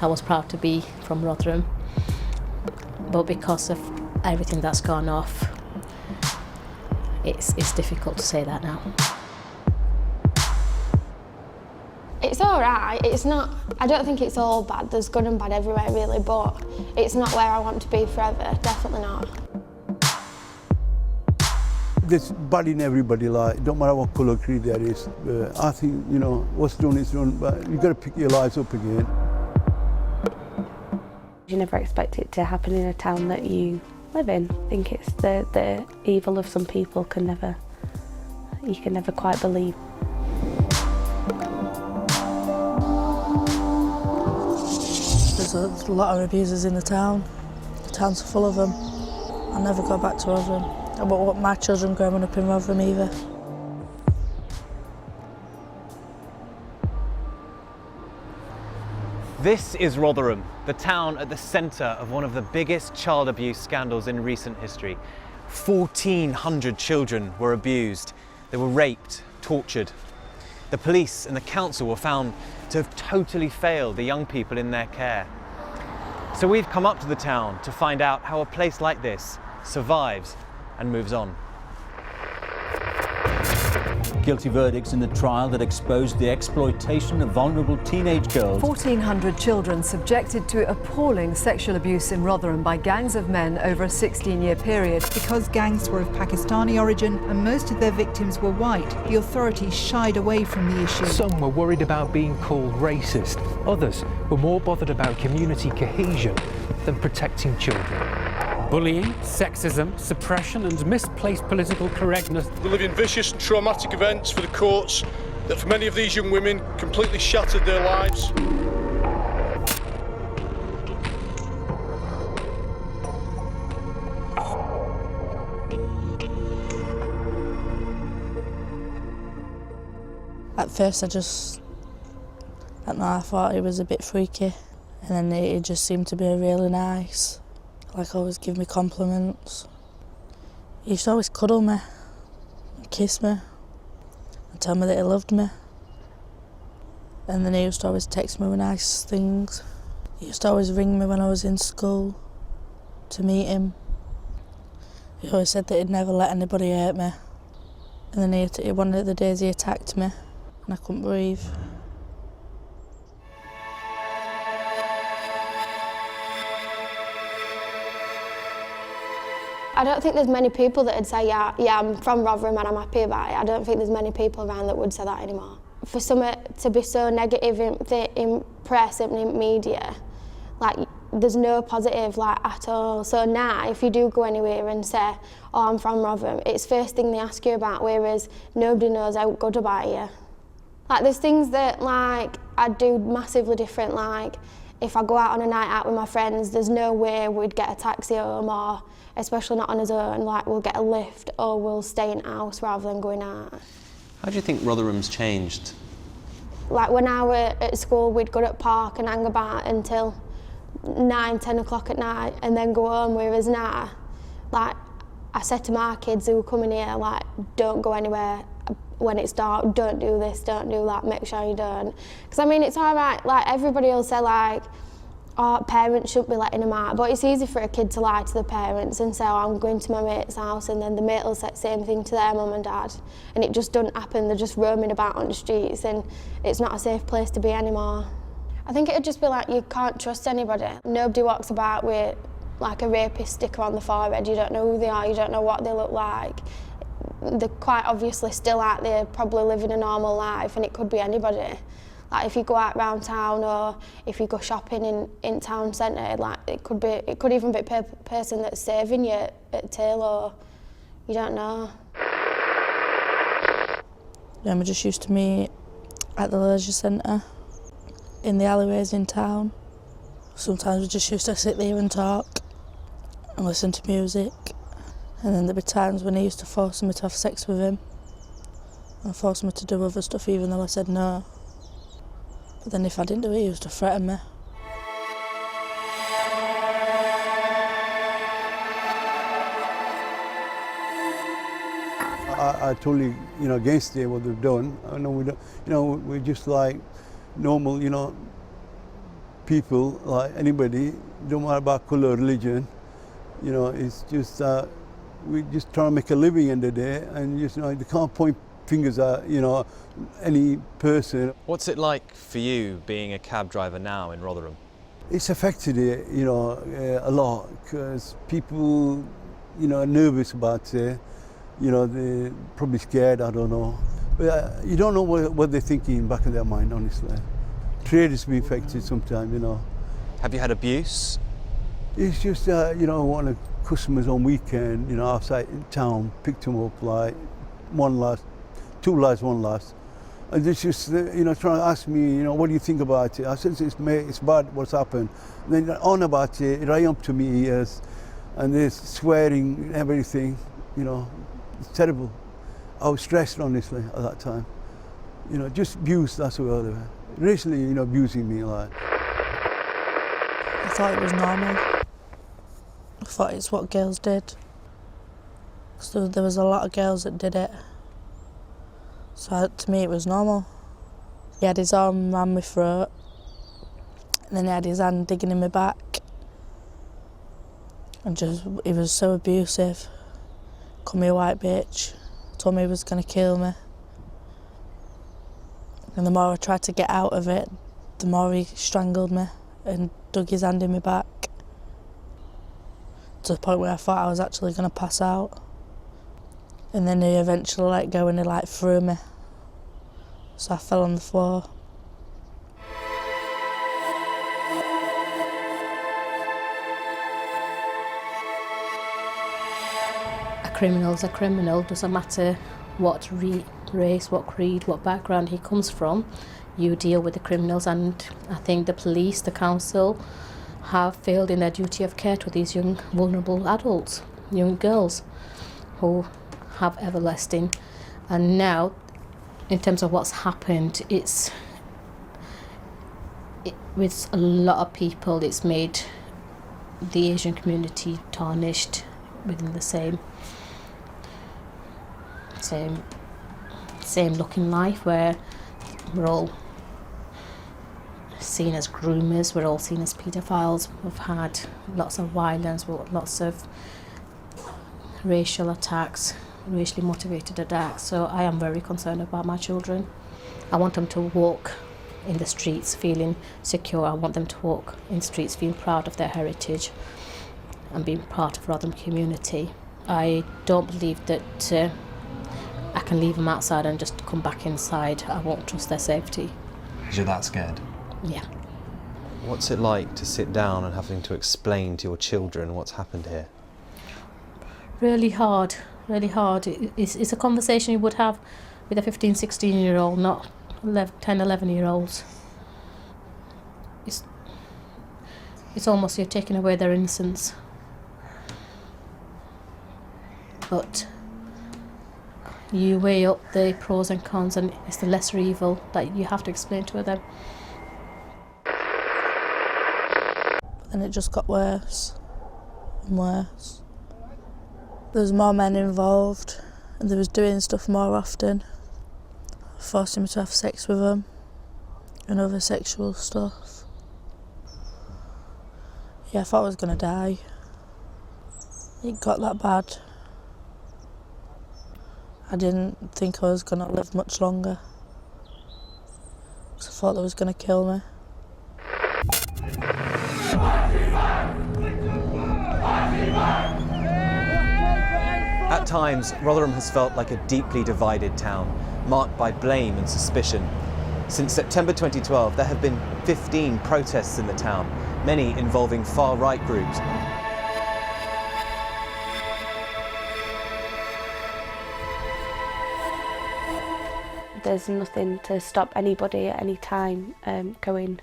I was proud to be from Rotherham, but because of everything that's gone off, it's difficult to say that now. It's all right. It's not. I don't think it's all bad. There's good and bad everywhere, really, but it's not where I want to be forever. Definitely not. There's bad in everybody, like, don't matter what colour, creed there is. I think, you know, what's done is done, but you've got to pick your lives up again. You never expect it to happen in a town that you live in. I think it's the evil of some people you can never quite believe. There's a lot of abusers in the town. The town's full of them. I'll never go back to Rotherham. I won't want my children growing up in Rotherham either. This is Rotherham, the town at the centre of one of the biggest child abuse scandals in recent history. 1,400 children were abused. They were raped, tortured. The police and the council were found to have totally failed the young people in their care. So we've come up to the town to find out how a place like this survives and moves on. Guilty verdicts in the trial that exposed the exploitation of vulnerable teenage girls. 1,400 children subjected to appalling sexual abuse in Rotherham by gangs of men over a 16-year period. Because gangs were of Pakistani origin and most of their victims were white, the authorities shied away from the issue. Some were worried about being called racist. Others were more bothered about community cohesion than protecting children. Bullying, sexism, suppression and misplaced political correctness. We're living vicious and traumatic events for the courts that for many of these young women completely shattered their lives. At first I thought he was a bit freaky, and then he just seemed to be really nice. Like, always give me compliments. He used to always cuddle me, kiss me, and tell me that he loved me. And then he used to always text me with nice things. He used to always ring me when I was in school to meet him. He always said that he'd never let anybody hurt me. And then one of the days he attacked me, and I couldn't breathe. I don't think there's many people that would say, yeah, I'm from Rotherham and I'm happy about it. I don't think there's many people around that would say that anymore. For something to be so negative in press and in media, like, there's no positive, like, at all. So now, if you do go anywhere and say, oh, I'm from Rotherham, it's first thing they ask you about, whereas nobody knows how good about you. Like, there's things that, like, I'd do massively different, like, if I go out on a night out with my friends, there's no way we'd get a taxi home, or especially not on his own, like, we'll get a lift or we'll stay in house rather than going out. How do you think Rotherham's changed? Like, when I were at school, we'd go to the park and hang about until 9, 10 o'clock at night and then go home, whereas now, like, I said to my kids who were coming here, like, don't go anywhere when it's dark, don't do this, don't do that, make sure you don't. Because, I mean, it's all right, like, everybody will say, like, oh, parents shouldn't be letting them out, but it's easy for a kid to lie to the parents and say, oh, I'm going to my mate's house, and then the mate will say the same thing to their mum and dad, and it just doesn't happen. They're just roaming about on the streets, and it's not a safe place to be anymore. I think it'd just be like, you can't trust anybody. Nobody walks about with, like, a rapist sticker on the forehead. You don't know who they are, you don't know what they look like. They're quite obviously still out there, probably living a normal life, and it could be anybody. Like, if you go out round town or if you go shopping in town centre, like, it could even be a person that's saving you at till, or you don't know. Yeah, we just used to meet at the leisure centre, in the alleyways in town. Sometimes we just used to sit there and talk and listen to music. And then there'd be times when he used to force me to have sex with him and force me to do other stuff even though I said no. But then if I didn't do it, he used to threaten me. I totally, against it, what they've done. I know we don't, we're just like normal, people, like anybody, don't matter about colour, religion. You know, it's just we just trying to make a living in the day, and just, you know, they can't point fingers at, you know, any person. What's it like for you being a cab driver now in Rotherham? It's affected it, you know, a lot, because people, you know, are nervous about it. You know, they're probably scared, I don't know. But you don't know what they're thinking in the back of their mind, honestly. Trade has been affected sometimes, you know. Have you had abuse? It's just, you know, one of the customers on weekend, you know, outside in town, picked them up, like, two lads, one lass. And they just, you know, trying to ask me, you know, what do you think about it? I said, it's bad what's happened. And then they're on about it, right up to me ears, and they're swearing and everything, you know. It's terrible. I was stressed, honestly, at that time. You know, just abuse, that's the word of it. Recently, you know, abusing me, like. I thought it was normal. I thought it's what girls did. So there was a lot of girls that did it. So to me it was normal. He had his arm around my throat, and then he had his hand digging in my back. And just, he was so abusive. Called me a white bitch, told me he was going to kill me. And the more I tried to get out of it, the more he strangled me and dug his hand in my back. To the point where I thought I was actually going to pass out. And then he eventually let go and he like threw me. So I fell on the floor. A criminal's a criminal, doesn't matter what race, what creed, what background he comes from, you deal with the criminals. And I think the police, the council have failed in their duty of care to these young vulnerable adults, young girls who have everlasting. And now, in terms of what's happened, with a lot of people, it's made the Asian community tarnished within the same looking life, where we're all seen as groomers, we're all seen as paedophiles. We've had lots of violence, lots of racial attacks, racially motivated attacks. So I am very concerned about my children. I want them to walk in the streets feeling secure. I want them to walk in the streets feeling proud of their heritage and being part of Rotherham community. I don't believe that I can leave them outside and just come back inside. I won't trust their safety. Because you're that scared? Yeah. What's it like to sit down and having to explain to your children what's happened here? Really hard, really hard. It's a conversation you would have with a 15, 16-year-old, not 10, 11-year-olds. It's almost you're taking away their innocence. But you weigh up the pros and cons, and it's the lesser evil that you have to explain to them. And it just got worse and worse. There was more men involved, and they was doing stuff more often, forcing me to have sex with them and other sexual stuff. Yeah, I thought I was going to die. It got that bad. I didn't think I was going to live much longer, because I thought they was going to kill me. At times, Rotherham has felt like a deeply divided town, marked by blame and suspicion. Since September 2012, there have been 15 protests in the town, many involving far-right groups. There's nothing to stop anybody at any time going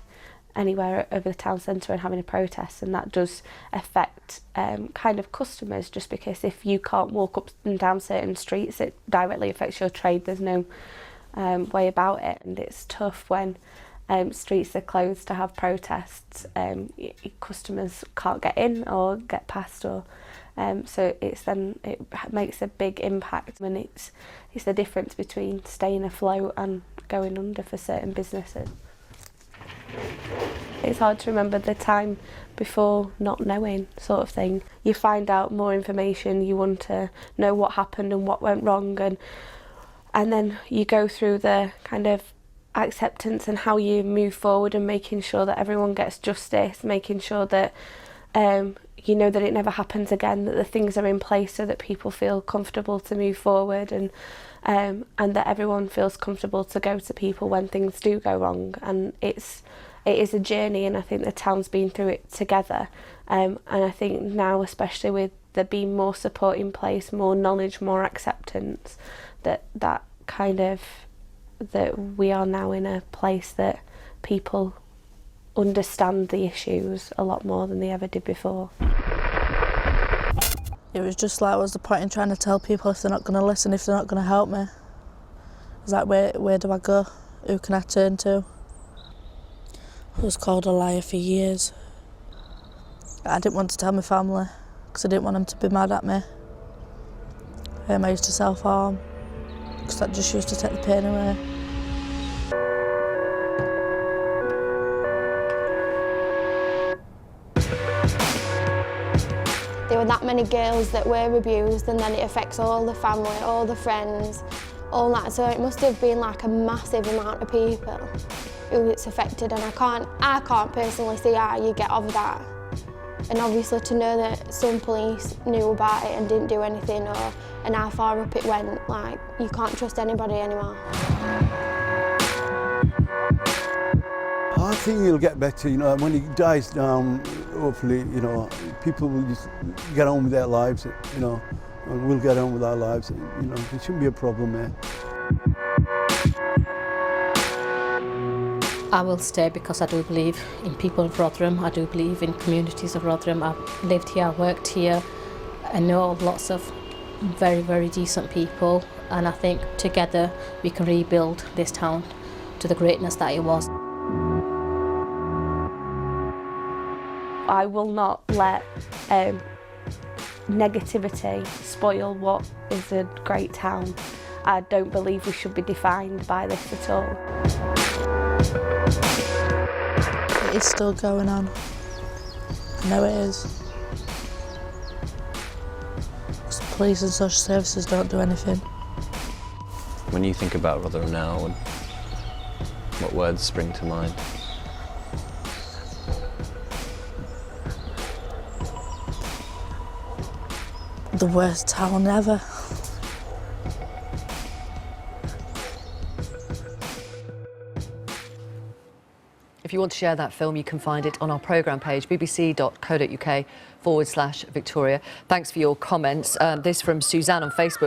anywhere over the town centre and having a protest, and that does affect kind of customers, just because if you can't walk up and down certain streets, it directly affects your trade. There's no way about it, and it's tough when streets are closed to have protests. Customers can't get in or get past, or so it makes a big impact, and it's the difference between staying afloat and going under for certain businesses. It's hard to remember the time before not knowing, sort of thing. You find out more information, you want to know what happened and what went wrong, and then you go through the kind of acceptance and how you move forward and making sure that everyone gets justice, making sure that you know that it never happens again, that the things are in place so that people feel comfortable to move forward, and that everyone feels comfortable to go to people when things do go wrong. And it is a journey, and I think the town's been through it together. And I think now, especially with there being more support in place, more knowledge, more acceptance, that we are now in a place that people understand the issues a lot more than they ever did before. It was just like, what's the point in trying to tell people if they're not going to listen, if they're not going to help me? It's like, where do I go? Who can I turn to? I was called a liar for years. I didn't want to tell my family because I didn't want them to be mad at me. I used to self-harm because that just used to take the pain away. There were that many girls that were abused, and then it affects all the family, all the friends, all that. So it must have been like a massive amount of people who it's affected, and I can't personally see how you get over that. And obviously to know that some police knew about it and didn't do anything, and how far up it went, like, you can't trust anybody anymore. I think it'll get better, you know, when he dies down, hopefully, you know, people will just get on with their lives, you know, and we'll get on with our lives, you know, there shouldn't be a problem there. I will stay because I do believe in people of Rotherham, I do believe in communities of Rotherham. I've lived here, I've worked here, I know lots of very, very decent people, and I think together we can rebuild this town to the greatness that it was. I will not let negativity spoil what is a great town. I don't believe we should be defined by this at all. It is still going on. I know it is. Because the police and social services don't do anything. When you think about Rotherham now, what words spring to mind? The worst town ever. If you want to share that film, you can find it on our programme page, bbc.co.uk/Victoria. Thanks for your comments. This from Suzanne on Facebook.